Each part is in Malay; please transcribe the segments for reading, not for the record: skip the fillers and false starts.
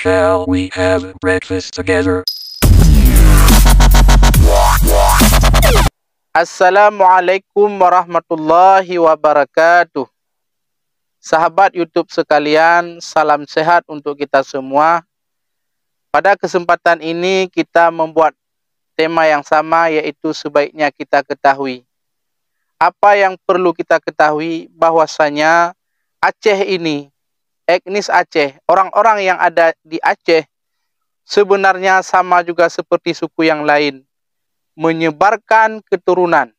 Shall we have breakfast together? Assalamualaikum warahmatullahi wabarakatuh. Sahabat YouTube sekalian, salam sehat untuk kita semua. Pada kesempatan ini kita membuat tema yang sama, yaitu sebaiknya kita ketahui. Apa yang perlu kita ketahui bahwasanya Aceh ini, etnis Aceh, orang-orang yang ada di Aceh sebenarnya sama juga seperti suku yang lain, menyebarkan keturunan.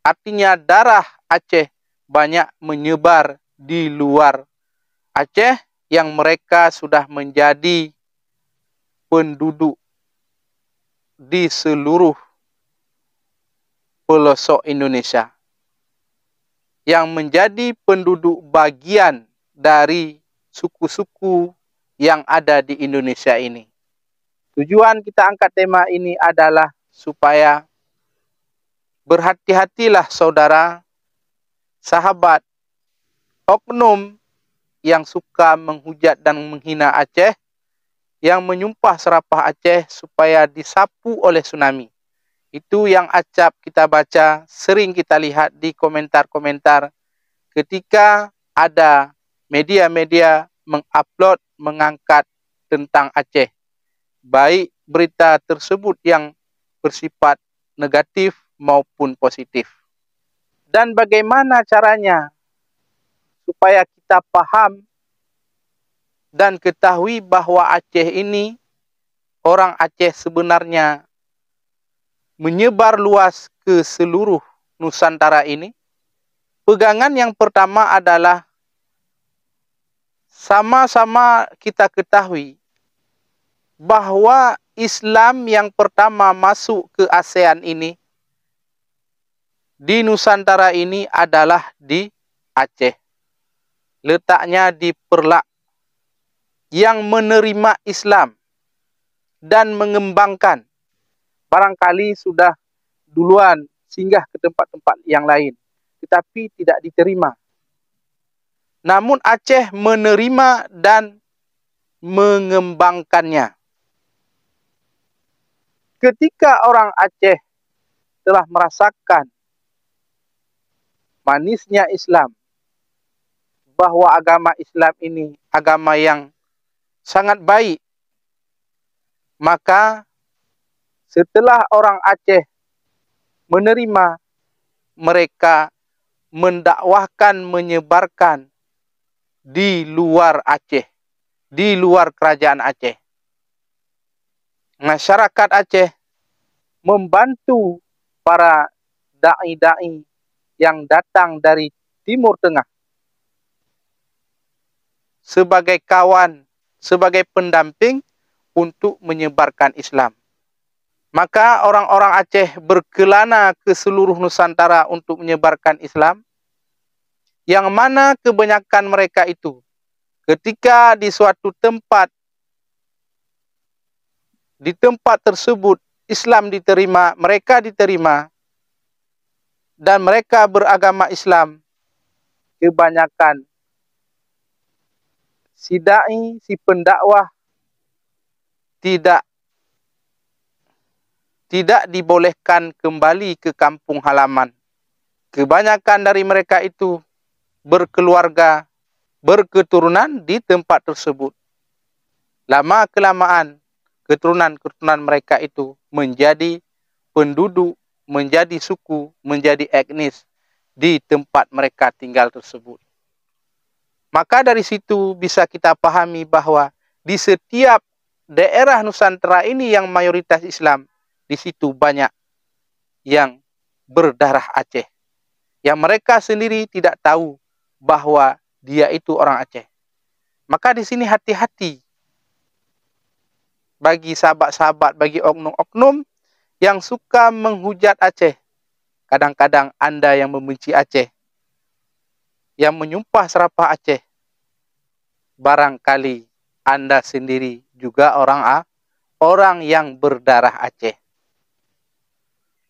Artinya darah Aceh banyak menyebar di luar Aceh yang mereka sudah menjadi penduduk di seluruh pelosok Indonesia, yang menjadi penduduk bagian dari suku-suku yang ada di Indonesia ini. Tujuan kita angkat tema ini adalah supaya berhati-hatilah saudara, sahabat, oknum yang suka menghujat dan menghina Aceh, yang menyumpah serapah Aceh supaya disapu oleh tsunami. Itu yang acap kita baca, sering kita lihat di komentar-komentar ketika ada media-media mengupload, mengangkat tentang Aceh. Baik berita tersebut yang bersifat negatif maupun positif. Dan bagaimana caranya supaya kita paham dan ketahui bahwa Aceh ini, orang Aceh sebenarnya menyebar luas ke seluruh Nusantara ini. Pegangan yang pertama adalah sama-sama kita ketahui bahwa Islam yang pertama masuk ke ASEAN ini, di Nusantara ini, adalah di Aceh. Letaknya di Perlak, yang menerima Islam dan mengembangkan. Barangkali sudah duluan singgah ke tempat-tempat yang lain, tetapi tidak diterima. Namun Aceh menerima dan mengembangkannya. Ketika orang Aceh telah merasakan manisnya Islam, bahwa agama Islam ini agama yang sangat baik, maka setelah orang Aceh menerima, mereka mendakwahkan, menyebarkan di luar Aceh, di luar kerajaan Aceh. Masyarakat Aceh membantu para dai-dai yang datang dari Timur Tengah sebagai kawan, sebagai pendamping untuk menyebarkan Islam. Maka orang-orang Aceh berkelana ke seluruh Nusantara untuk menyebarkan Islam, yang mana kebanyakan mereka itu ketika di suatu tempat, di tempat tersebut Islam diterima, mereka diterima, dan mereka beragama Islam, kebanyakan si dai, si pendakwah tidak dibolehkan kembali ke kampung halaman. Kebanyakan dari mereka itu berkeluarga, berketurunan di tempat tersebut. Lama-kelamaan keturunan-keturunan mereka itu menjadi penduduk, menjadi suku, menjadi etnis di tempat mereka tinggal tersebut. Maka dari situ bisa kita pahami bahwa di setiap daerah Nusantara ini yang mayoritas Islam, di situ banyak yang berdarah Aceh, yang mereka sendiri tidak tahu bahwa dia itu orang Aceh. Maka di sini hati-hati bagi sahabat-sahabat, bagi oknum-oknum yang suka menghujat Aceh. Kadang-kadang Anda yang membenci Aceh, yang menyumpah serapah Aceh, barangkali Anda sendiri juga orang yang berdarah Aceh.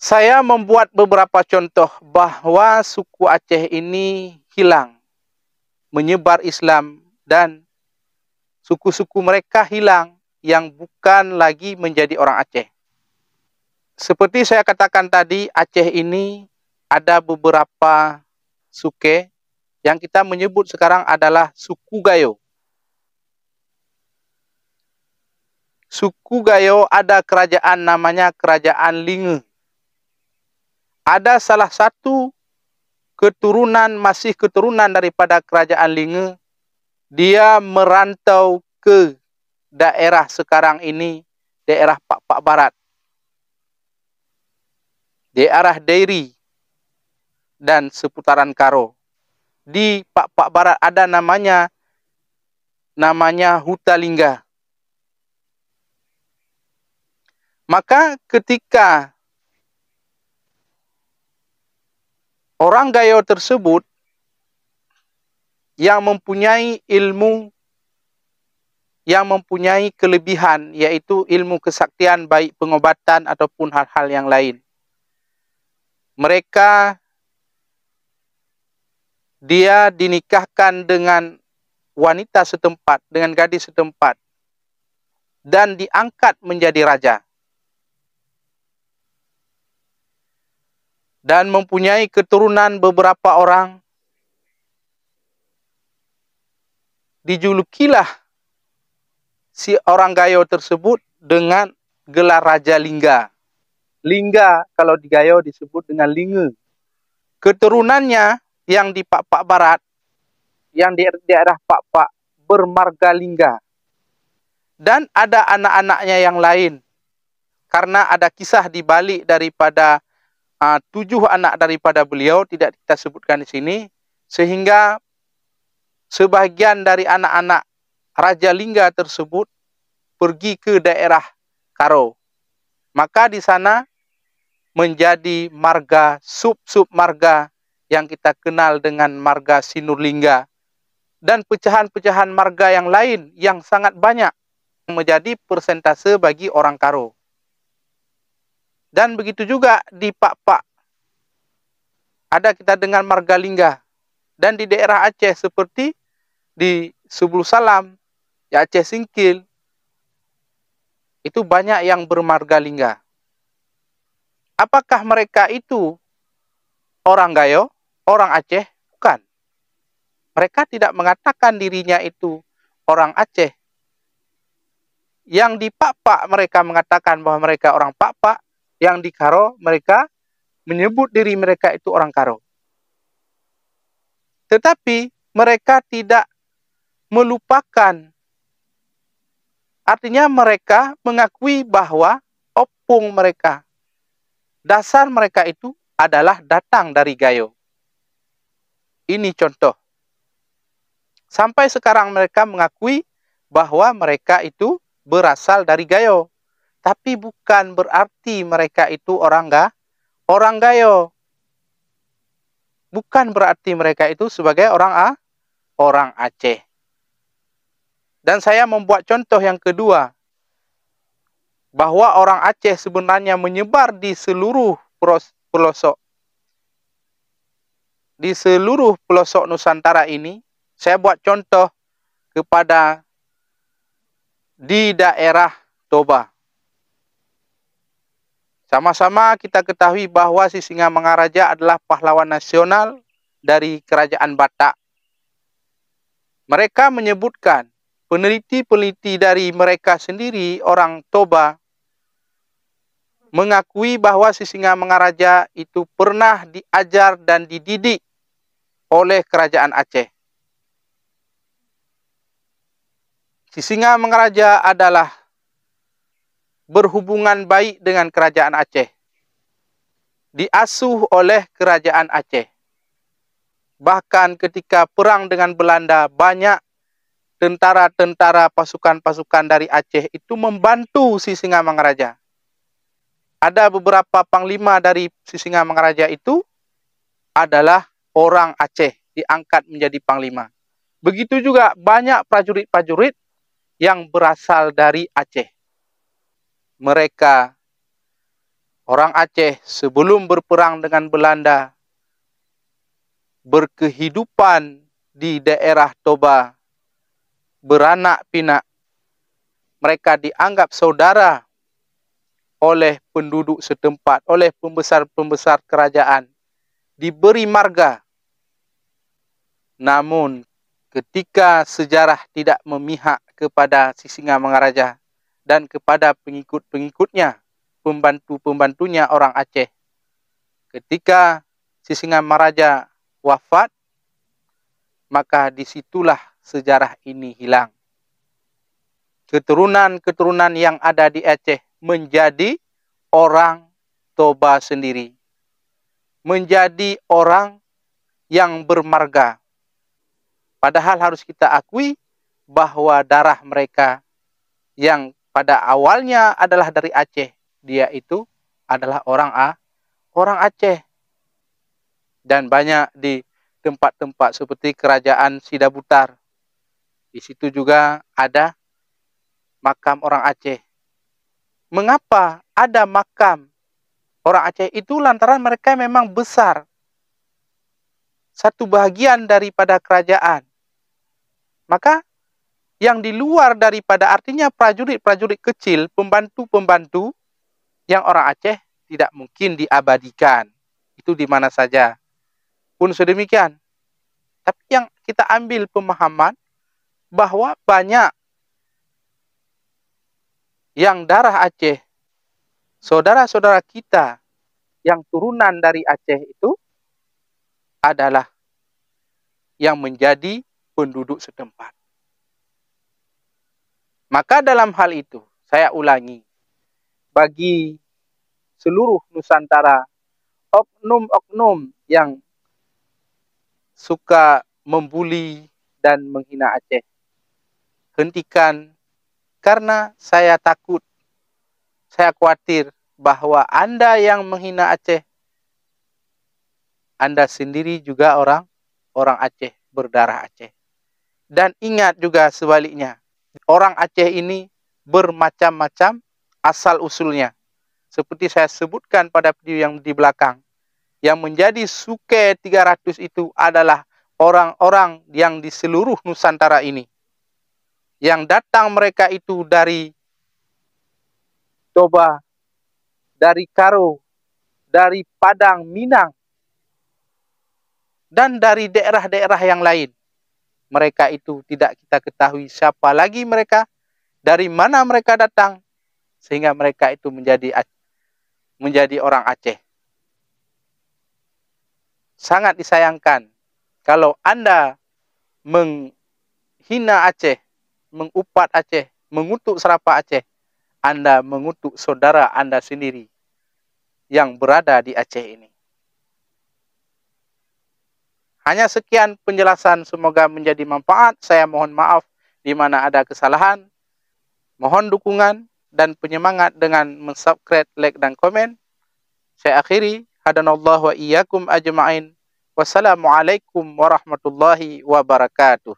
Saya membuat beberapa contoh bahwa suku Aceh ini hilang, menyebar Islam, dan suku-suku mereka hilang yang bukan lagi menjadi orang Aceh. Seperti saya katakan tadi, Aceh ini ada beberapa suku yang kita menyebut sekarang adalah suku Gayo. Suku Gayo ada kerajaan namanya Kerajaan Linge. Ada salah satu masih keturunan daripada Kerajaan Linge. Dia merantau ke daerah sekarang ini, daerah Pak Barat. Daerah Dairi dan seputaran Karo. Di Pak Barat ada namanya Hutalingga. Maka ketika orang Gayo tersebut yang mempunyai ilmu, yang mempunyai kelebihan, yaitu ilmu kesaktian baik pengobatan ataupun hal-hal yang lain, dia dinikahkan dengan wanita setempat, dengan gadis setempat, dan diangkat menjadi raja. Dan mempunyai keturunan beberapa orang. Dijulukilah si orang Gayo tersebut dengan gelar Raja Lingga. Lingga kalau di Gayo disebut dengan Linge. Keturunannya yang di Pak Barat, yang di daerah Pak bermarga Lingga. Dan ada anak-anaknya yang lain. Karena ada kisah di balik daripada 7 anak daripada beliau, tidak kita sebutkan di sini, sehingga sebagian dari anak-anak Raja Lingga tersebut pergi ke daerah Karo. Maka di sana menjadi marga, sub marga yang kita kenal dengan marga Sinurlingga. Dan pecahan-pecahan marga yang lain yang sangat banyak menjadi persentase bagi orang Karo. Dan begitu juga di Pak. Ada kita dengan marga Lingga. Dan di daerah Aceh seperti di Subul Salam, di Aceh Singkil, itu banyak yang bermarga Lingga. Apakah mereka itu orang Gayo, orang Aceh? Bukan. Mereka tidak mengatakan dirinya itu orang Aceh. Yang di Pak mereka mengatakan bahwa mereka orang Pak. Yang di Karo mereka menyebut diri mereka itu orang Karo. Tetapi mereka tidak melupakan. Artinya mereka mengakui bahwa opung mereka, dasar mereka itu adalah datang dari Gayo. Ini contoh. Sampai sekarang mereka mengakui bahwa mereka itu berasal dari Gayo. Tapi bukan berarti mereka itu orang Gayo. Bukan berarti mereka itu sebagai orang Aceh. Dan saya membuat contoh yang kedua. Bahwa orang Aceh sebenarnya menyebar di seluruh pelosok. Di seluruh pelosok Nusantara ini. Saya buat contoh kepada di daerah Toba. Sama-sama kita ketahui bahwa Sisingamangaraja adalah pahlawan nasional dari Kerajaan Batak. Mereka menyebutkan, peneliti-peneliti dari mereka sendiri, orang Toba, mengakui bahwa Sisingamangaraja itu pernah diajar dan dididik oleh Kerajaan Aceh. Sisingamangaraja adalah berhubungan baik dengan Kerajaan Aceh. Diasuh oleh Kerajaan Aceh. Bahkan ketika perang dengan Belanda, banyak tentara-tentara pasukan-pasukan dari Aceh itu membantu Sisingamangaraja. Ada beberapa panglima dari Sisingamangaraja itu adalah orang Aceh, diangkat menjadi panglima. Begitu juga banyak prajurit-prajurit yang berasal dari Aceh. Mereka, orang Aceh sebelum berperang dengan Belanda, berkehidupan di daerah Toba, beranak pinak, mereka dianggap saudara oleh penduduk setempat, oleh pembesar-pembesar kerajaan, diberi marga. Namun ketika sejarah tidak memihak kepada Sisingamangaraja dan kepada pengikut-pengikutnya, pembantu-pembantunya orang Aceh, ketika Sisingamangaraja wafat, maka disitulah sejarah ini hilang. Keturunan-keturunan yang ada di Aceh menjadi orang Toba sendiri, menjadi orang yang bermarga. Padahal harus kita akui bahwa darah mereka yang pada awalnya adalah dari Aceh, dia itu adalah orang Aceh. Dan banyak di tempat-tempat seperti kerajaan Sidabutar, di situ juga ada makam orang Aceh. Mengapa ada makam orang Aceh? Itu lantaran mereka memang besar, satu bahagian daripada kerajaan. Maka yang di luar daripada, artinya prajurit-prajurit kecil, pembantu-pembantu yang orang Aceh tidak mungkin diabadikan. Itu di mana saja pun sedemikian. Tapi yang kita ambil pemahaman bahwa banyak yang darah Aceh, saudara-saudara kita yang turunan dari Aceh itu adalah yang menjadi penduduk setempat. Maka dalam hal itu, saya ulangi, bagi seluruh Nusantara, oknum-oknum yang suka membuli dan menghina Aceh, hentikan, karena saya takut, saya khawatir bahwa Anda yang menghina Aceh, Anda sendiri juga orang Aceh, berdarah Aceh. Dan ingat juga sebaliknya, orang Aceh ini bermacam-macam asal-usulnya. Seperti saya sebutkan pada video yang di belakang, yang menjadi Suke 300 itu adalah orang-orang yang di seluruh Nusantara ini. Yang datang mereka itu dari Toba, dari Karo, dari Padang, Minang, dan dari daerah-daerah yang lain. Mereka itu tidak kita ketahui siapa lagi mereka, dari mana mereka datang, sehingga mereka itu menjadi orang Aceh. Sangat disayangkan kalau Anda menghina Aceh, mengupat Aceh, mengutuk serapa Aceh, Anda mengutuk saudara Anda sendiri yang berada di Aceh ini. Hanya sekian penjelasan, semoga menjadi manfaat. Saya mohon maaf di mana ada kesalahan. Mohon dukungan dan penyemangat dengan subscribe, like, dan komen. Saya akhiri. Hadanallahu wa iyyakum ajma'in. Wassalamualaikum warahmatullahi wabarakatuh.